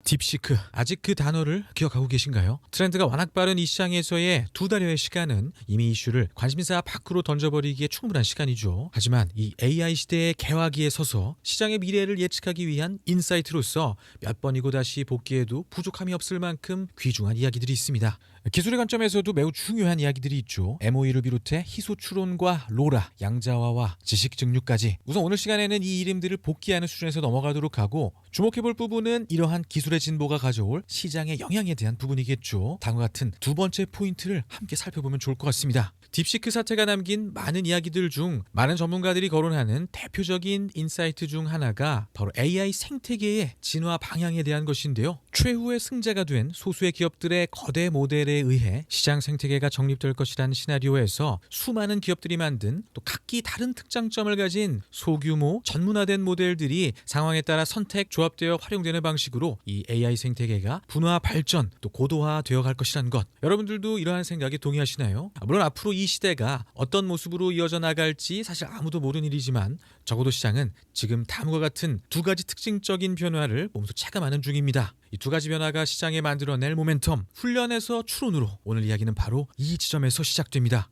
딥시크, 아직 그 단어를 기억하고 계신가요? 트렌드가 워낙 빠른 이 시장에서의 2달여의 시간은 이미 이슈를 관심사 밖으로 던져버리기에 충분한 시간이죠. 하지만 이 AI 시대의 개화기에 서서 시장의 미래를 예측하기 위한 인사이트로서 몇 번이고 다시 복귀해도 부족함이 없을 만큼 귀중한 이야기들이 있습니다. 기술의 관점에서도 매우 중요한 이야기들이 있죠. MOE를 비롯해 희소추론과 로라, 양자화와 지식증류까지. 우선 오늘 시간에는 이 이름들을 복귀하는 수준에서 넘어가도록 하고 주목해볼 부분은 이러한 기술의 진보가 가져올 시장의 영향에 대한 부분이겠죠. 다음과 같은 두 번째 포인트를 함께 살펴보면 좋을 것 같습니다. 딥시크 사태가 남긴 많은 이야기들 중 많은 전문가들이 거론하는 대표적인 인사이트 중 하나가 바로 AI 생태계의 진화 방향에 대한 것인데요. 최후의 승자가 된 소수의 기업들의 거대 모델에 의해 시장 생태계가 정립될 것이라는 시나리오에서 수많은 기업들이 만든 또 각기 다른 특장점을 가진 소규모 전문화된 모델들이 상황에 따라 선택, 조합되어 활용되는 방식으로 이 AI 생태계가 분화, 발전, 또 고도화되어 갈 것이라는 것. 여러분들도 이러한 생각에 동의하시나요? 물론 앞으로 이 시대가 어떤 모습으로 이어져 나갈지 사실 아무도 모르는 일이지만 적어도 시장은 지금 다음과 같은 두 가지 특징적인 변화를 몸소 체감하는 중입니다. 이 두 가지 변화가 시장에 만들어낼 모멘텀, 훈련에서 추론으로 오늘 이야기는 바로 이 지점에서 시작됩니다.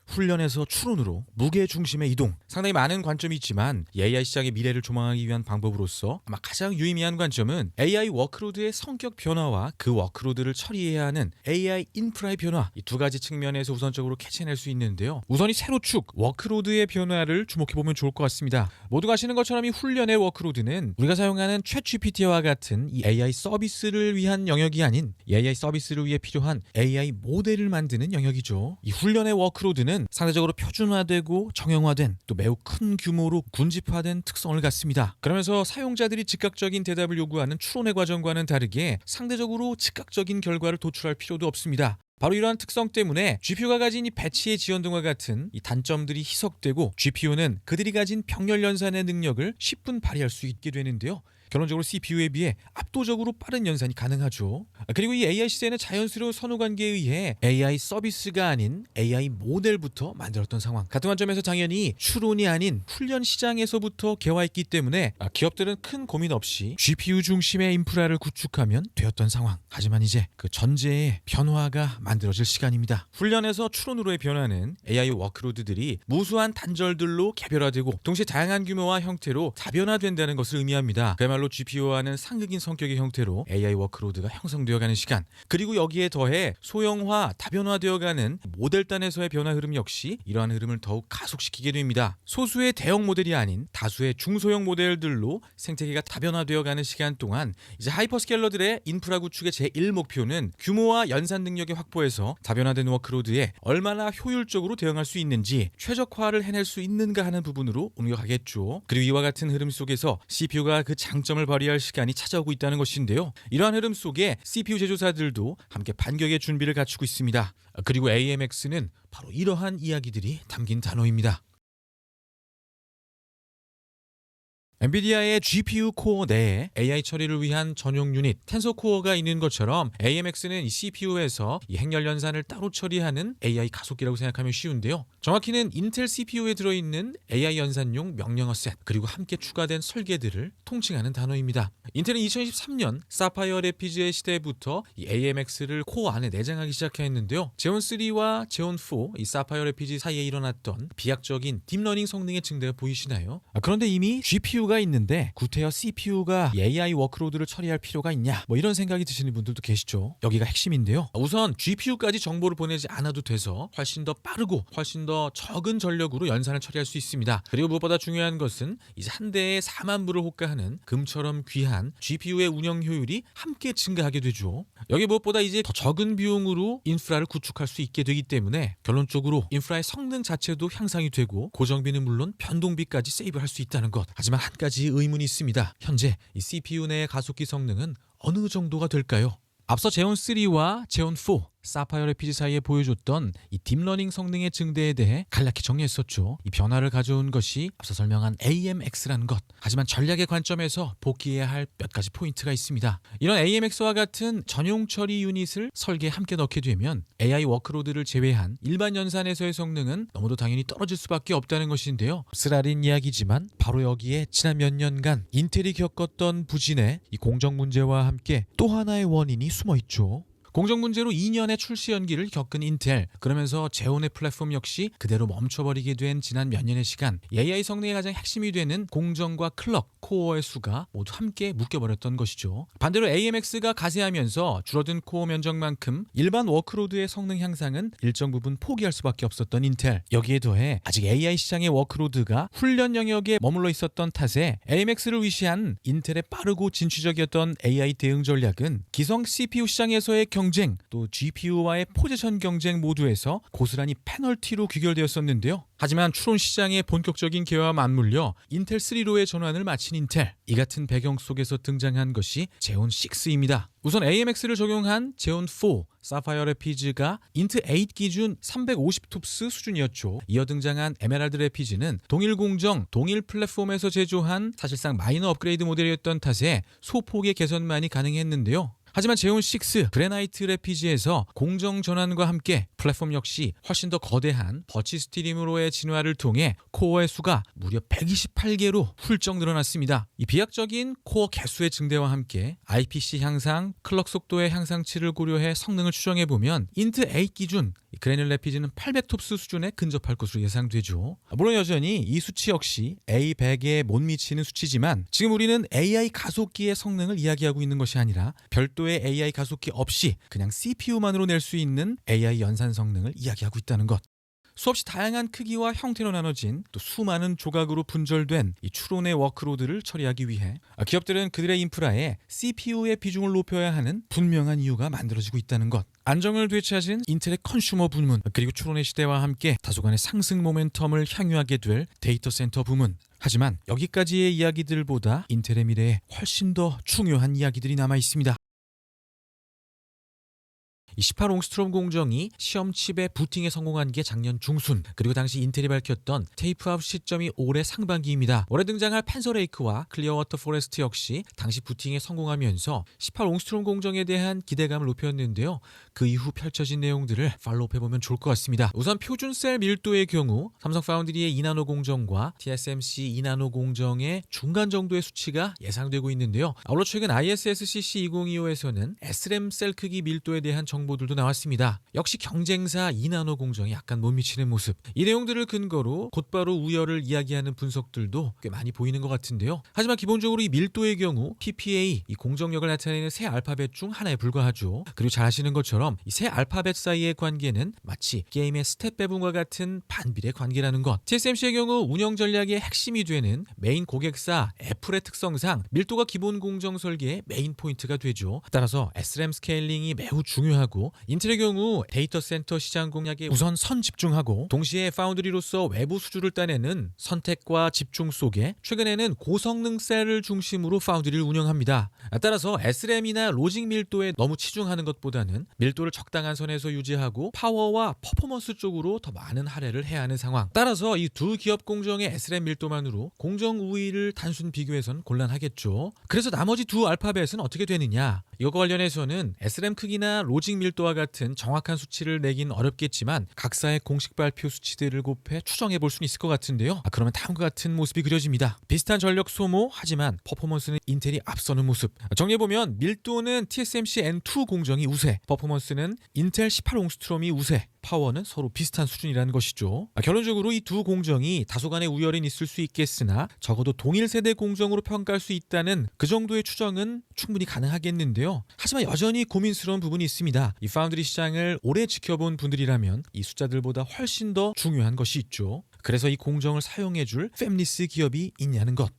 훈련에서 추론으로 무게 중심의 이동. 상당히 많은 관점이 있지만 AI 시장의 미래를 조망하기 위한 방법으로서 아마 가장 유의미한 관점은 AI 워크로드의 성격 변화와 그 워크로드를 처리해야 하는 AI 인프라의 변화, 이 두 가지 측면에서 우선적으로 캐치해낼 수 있는데요. 우선 이 세로축 워크로드의 변화를 주목해보면 좋을 것 같습니다. 모두가 아시는 것처럼 이 훈련의 워크로드는 우리가 사용하는 챗GPT와 같은 이 AI 서비스를 위한 영역이 아닌 이 AI 서비스를 위해 필요한 AI 모델을 만드는 영역이죠. 이 훈련의 워크로드는 상대적으로 표준화되고 정형화된 또 매우 큰 규모로 군집화된 특성을 갖습니다. 그러면서 사용자들이 즉각적인 대답을 요구하는 추론의 과정과는 다르게 상대적으로 즉각적인 결과를 도출할 필요도 없습니다. 바로 이러한 특성 때문에 GPU가 가진 이 배치의 지연 등과 같은 이 단점들이 희석되고 GPU는 그들이 가진 병렬 연산의 능력을 10분 발휘할 수 있게 되는데요. 결론적으로 CPU에 비해 압도적으로 빠른 연산이 가능하죠. 그리고 이 AI 시대는 자연스러운 선후관계에 의해 AI 서비스가 아닌 AI 모델부터 만들었던 상황. 같은 관점에서 당연히 추론이 아닌 훈련 시장에서부터 개화했기 때문에 기업들은 큰 고민 없이 GPU 중심의 인프라를 구축하면 되었던 상황. 하지만 이제 그 전제의 변화가 만들어질 시간입니다. 훈련에서 추론으로의 변화는 AI 워크로드들이 무수한 단절들로 개별화되고 동시에 다양한 규모와 형태로 다변화된다는 것을 의미합니다. 그야말로 GPU와는 상극인 성격의 형태로 AI 워크로드가 형성되어가는 시간, 그리고 여기에 더해 소형화, 다변화되어가는 모델단에서의 변화 흐름 역시 이러한 흐름을 더욱 가속시키게 됩니다. 소수의 대형 모델이 아닌 다수의 중소형 모델들로 생태계가 다변화되어가는 시간 동안 이제 하이퍼스케일러들의 인프라 구축의 제1목표는 규모와 연산 능력의 확보에서 다변화된 워크로드에 얼마나 효율적으로 대응할 수 있는지 최적화를 해낼 수 있는가 하는 부분으로 옮겨가겠죠. 그리고 이와 같은 흐름 속에서 CPU가 그 장점을 발휘할 시간이 찾아오고 있다는 것인데요. 이러한 흐름 속에 CPU 제조사들도 함께 반격의 준비를 갖추고 있습니다. 그리고 AMX는 바로 이러한 이야기들이 담긴 단어입니다. 엔비디아의 GPU 코어 내에 AI 처리를 위한 전용 유닛 텐서 코어가 있는 것처럼 AMX는 이 CPU에서 이 행렬 연산을 따로 처리하는 AI 가속기라고 생각하면 쉬운데요. 정확히는 인텔 CPU에 들어있는 AI 연산용 명령어 셋 그리고 함께 추가된 설계들을 통칭하는 단어입니다. 인텔은 2023년 사파이어 레피즈의 시대부터 이 AMX를 코어 안에 내장하기 시작했는데요. 제온3와 제온4 이 사파이어 레피즈 사이에 일어났던 비약적인 딥러닝 성능의 증대가 보이시나요? 그런데 이미 GPU가 있는데 구태여 CPU가 AI 워크로드를 처리할 필요가 있냐, 이런 생각이 드시는 분들도 계시죠. 여기가 핵심인데요. 우선 GPU까지 정보를 보내지 않아도 돼서 훨씬 더 빠르고 훨씬 더 적은 전력으로 연산을 처리할 수 있습니다. 그리고 무엇보다 중요한 것은 이제 한 대에 4만 불을 호가하는 금처럼 귀한 GPU의 운영 효율이 함께 증가하게 되죠. 여기 무엇보다 이제 더 적은 비용으로 인프라를 구축할 수 있게 되기 때문에 결론적으로 인프라의 성능 자체도 향상이 되고 고정비는 물론 변동비까지 세이브할 수 있다는 것. 하지만 한 가지 의문이 있습니다. 현재 이 CPU 내의 가속기 성능은 어느 정도가 될까요? 앞서 제온3와 제온4 사파이어 래피즈 사이에 보여줬던 이 딥러닝 성능의 증대에 대해 간략히 정리했었죠. 이 변화를 가져온 것이 앞서 설명한 AMX라는 것. 하지만 전략의 관점에서 복귀해야 할 몇 가지 포인트가 있습니다. 이런 AMX와 같은 전용 처리 유닛을 설계에 함께 넣게 되면 AI 워크로드를 제외한 일반 연산에서의 성능은 너무도 당연히 떨어질 수밖에 없다는 것인데요. 쓰라린 이야기지만 바로 여기에 지난 몇 년간 인텔이 겪었던 부진의 이 공정 문제와 함께 또 하나의 원인이 숨어 있죠. 공정 문제로 2년의 출시 연기를 겪은 인텔, 그러면서 재혼의 플랫폼 역시 그대로 멈춰버리게 된 지난 몇 년의 시간, AI 성능의 가장 핵심이 되는 공정과 클럭, 코어의 수가 모두 함께 묶여버렸던 것이죠. 반대로 AMX가 가세하면서 줄어든 코어 면적만큼 일반 워크로드의 성능 향상은 일정 부분 포기할 수밖에 없었던 인텔. 여기에 더해 아직 AI 시장의 워크로드가 훈련 영역에 머물러 있었던 탓에 AMX를 위시한 인텔의 빠르고 진취적이었던 AI 대응 전략은 기성 CPU 시장에서의 경쟁, 또 GPU와의 포지션 경쟁 모두에서 고스란히 페널티로 귀결되었었는데요. 하지만 추론 시장의 본격적인 개화와 맞물려 인텔 3로의 전환을 마친 인텔. 이 같은 배경 속에서 등장한 것이 제온 6입니다. 우선 AMX를 적용한 제온 4, 사파이어 래피즈가 인트 8 기준 350톱스 수준이었죠. 이어 등장한 에메랄드 래피즈는 동일 공정, 동일 플랫폼에서 제조한 사실상 마이너 업그레이드 모델이었던 탓에 소폭의 개선만이 가능했는데요. 하지만 제온 6 그래나이트 래피즈에서 공정 전환과 함께 플랫폼 역시 훨씬 더 거대한 버치 스티림으로의 진화를 통해 코어의 수가 무려 128개로 훌쩍 늘어났습니다. 이 비약적인 코어 개수의 증대와 함께 IPC 향상, 클럭 속도의 향상치를 고려해 성능을 추정해보면 인트 8 기준 그래놀 래피즈는 800톱스 수준에 근접할 것으로 예상되죠. 물론 여전히 이 수치 역시 A100에 못 미치는 수치지만 지금 우리는 AI 가속기의 성능을 이야기하고 있는 것이 아니라 별도의 AI 가속기 없이 그냥 CPU만으로 낼 수 있는 AI 연산 성능을 이야기하고 있다는 것. 수없이 다양한 크기와 형태로 나눠진 또 수많은 조각으로 분절된 이 추론의 워크로드를 처리하기 위해 기업들은 그들의 인프라에 CPU의 비중을 높여야 하는 분명한 이유가 만들어지고 있다는 것. 안정을 되찾은 인텔의 컨슈머 부문, 그리고 추론의 시대와 함께 다소간의 상승 모멘텀을 향유하게 될 데이터 센터 부문. 하지만 여기까지의 이야기들보다 인텔의 미래에 훨씬 더 중요한 이야기들이 남아 있습니다. 이 18옹스트롬 공정이 시험 칩의 부팅에 성공한 게 작년 중순, 그리고 당시 인텔이 밝혔던 테이프아웃 시점이 올해 상반기입니다. 올해 등장할 팬서레이크와 클리어워터 포레스트 역시 당시 부팅에 성공하면서 18옹스트롬 공정에 대한 기대감을 높였는데요. 그 이후 펼쳐진 내용들을 팔로우해보면 좋을 것 같습니다. 우선 표준 셀 밀도의 경우 삼성 파운드리의 2나노 공정과 TSMC 2나노 공정의 중간 정도의 수치가 예상되고 있는데요. 아울러 최근 ISSCC 2025에서는 SRAM 셀 크기 밀도에 대한 정보들도 나왔습니다. 역시 경쟁사 2나노 공정이 약간 못 미치는 모습. 이 내용들을 근거로 곧바로 우열을 이야기하는 분석들도 꽤 많이 보이는 것 같은데요. 하지만 기본적으로 이 밀도의 경우 PPA, 이 공정력을 나타내는 세 알파벳 중 하나에 불과하죠. 그리고 잘 아시는 것처럼 이 세 알파벳 사이의 관계는 마치 게임의 스탯 배분과 같은 반비례 관계라는 것. TSMC의 경우 운영 전략의 핵심이 되는 메인 고객사 애플의 특성상 밀도가 기본 공정 설계의 메인 포인트가 되죠. 따라서 SRAM 스케일링이 매우 중요하고 인텔의 경우 데이터 센터 시장 공략에 우선 선 집중하고 동시에 파운드리로서 외부 수주를 따내는 선택과 집중 속에 최근에는 고성능 셀을 중심으로 파운드리를 운영합니다. 따라서 SRAM이나 로직 밀도에 너무 치중하는 것보다는 밀도를 적당한 선에서 유지하고 파워와 퍼포먼스 쪽으로 더 많은 할애를 해야 하는 상황. 따라서 이 두 기업 공정의 SRAM 밀도만으로 공정 우위를 단순 비교해선 곤란하겠죠. 그래서 나머지 두 알파벳은 어떻게 되느냐? 이것과 관련해서는 SRAM 크기나 로직 밀도와 같은 정확한 수치를 내긴 어렵겠지만 각사의 공식 발표 수치들을 곱해 추정해 볼 수는 있을 것 같은데요. 그러면 다음과 같은 모습이 그려집니다. 비슷한 전력 소모, 하지만 퍼포먼스는 인텔이 앞서는 모습. 정리해보면 밀도는 TSMC N2 공정이 우세, 퍼포먼스는 인텔 18옹스트롬이 우세, 파워는 서로 비슷한 수준이라는 것이죠. 결론적으로 이 두 공정이 다소간의 우열은 있을 수 있겠으나 적어도 동일 세대 공정으로 평가할 수 있다는 그 정도의 추정은 충분히 가능하겠는데요. 하지만 여전히 고민스러운 부분이 있습니다. 이 파운드리 시장을 오래 지켜본 분들이라면 이 숫자들보다 훨씬 더 중요한 것이 있죠. 그래서 이 공정을 사용해줄 팹리스 기업이 있냐는 것.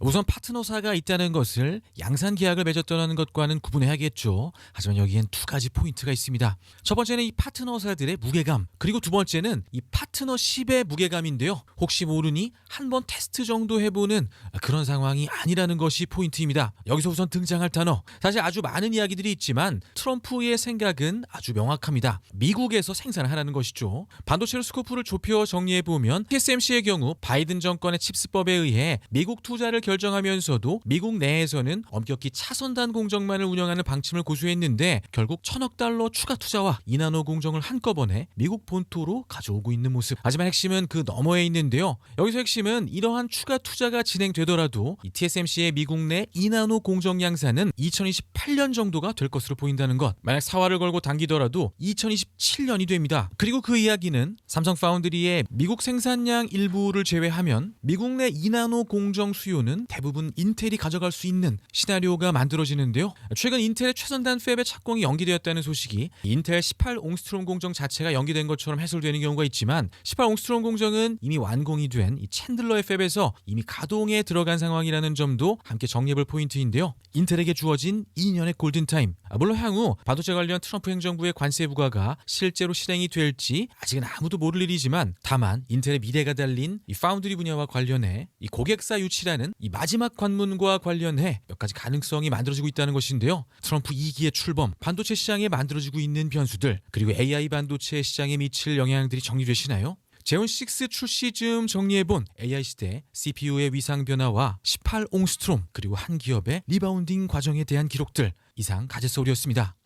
우선 파트너사가 있다는 것을 양산 계약을 맺었다는 것과는 구분해야겠죠. 하지만 여기엔 두 가지 포인트가 있습니다. 첫 번째는 이 파트너사들의 무게감, 그리고 두 번째는 이 파트너십의 무게감인데요. 혹시 모르니 한번 테스트 정도 해보는 그런 상황이 아니라는 것이 포인트입니다. 여기서 우선 등장할 단어, 사실 아주 많은 이야기들이 있지만 트럼프의 생각은 아주 명확합니다. 미국에서 생산을 하라는 것이죠. 반도체로 스코프를 좁혀 정리해보면 TSMC의 경우 바이든 정권의 칩스법에 의해 미국 투자를 결정하면서도 미국 내에서는 엄격히 차선단 공정만을 운영하는 방침을 고수했는데 결국 1,000억 달러 추가 투자와 2나노 공정을 한꺼번에 미국 본토로 가져오고 있는 모습. 하지만 핵심은 그 너머에 있는데요. 여기서 핵심은 이러한 추가 투자가 진행되더라도 이 TSMC의 미국 내 2나노 공정 양산은 2028년 정도가 될 것으로 보인다는 것. 만약 사활을 걸고 당기더라도 2027년이 됩니다. 그리고 그 이야기는 삼성 파운드리의 미국 생산량 일부를 제외하면 미국 내 2나노 공정 수요는 대부분 인텔이 가져갈 수 있는 시나리오가 만들어지는데요. 최근 인텔의 최선단 팹의 착공이 연기되었다는 소식이 인텔 18옹스트롬 공정 자체가 연기된 것처럼 해설되는 경우가 있지만 18옹스트롬 공정은 이미 완공이 된 이 챈들러의 팹에서 이미 가동에 들어간 상황이라는 점도 함께 정리해볼 포인트인데요. 인텔에게 주어진 2년의 골든타임. 물론 향후 반도체 관련 트럼프 행정부의 관세 부과가 실제로 실행이 될지 아직은 아무도 모를 일이지만 다만 인텔의 미래가 달린 이 파운드리 분야와 관련해 이 고객사 유치라는 이 마지막 관문과 관련해 몇 가지 가능성이 만들어지고 있다는 것인데요. 트럼프 2기의 출범, 반도체 시장에 만들어지고 있는 변수들, 그리고 AI 반도체 시장에 미칠 영향들이 정리되시나요? 제온6 출시 즈음 정리해본 AI 시대 CPU의 위상 변화와 18옹스트롬 그리고 한 기업의 리바운딩 과정에 대한 기록들, 이상 가제서울이었습니다.